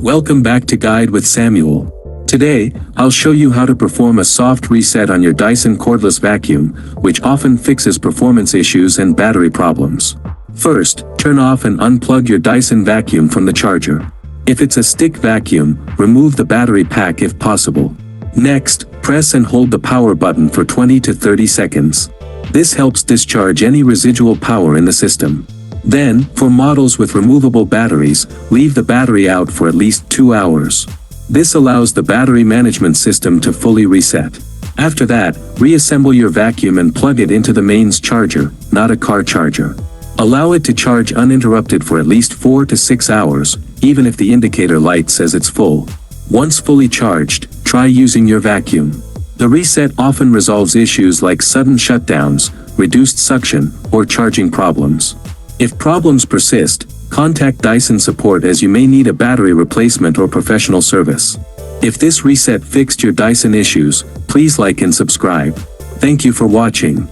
Welcome back to Guide with Samuel. Today, I'll show you how to perform a soft reset on your Dyson cordless vacuum, which often fixes performance issues and battery problems. First, turn off and unplug your Dyson vacuum from the charger. If it's a stick vacuum, remove the battery pack if possible. Next, press and hold the power button for 20 to 30 seconds. This helps discharge any residual power in the system. Then, for models with removable batteries, leave the battery out for at least 2 hours. This allows the battery management system to fully reset. After that, reassemble your vacuum and plug it into the mains charger, not a car charger. Allow it to charge uninterrupted for at least 4 to 6 hours, even if the indicator light says it's full. Once fully charged, try using your vacuum. The reset often resolves issues like sudden shutdowns, reduced suction, or charging problems. If problems persist, contact Dyson support as you may need a battery replacement or professional service. If this reset fixed your Dyson issues, please like and subscribe. Thank you for watching.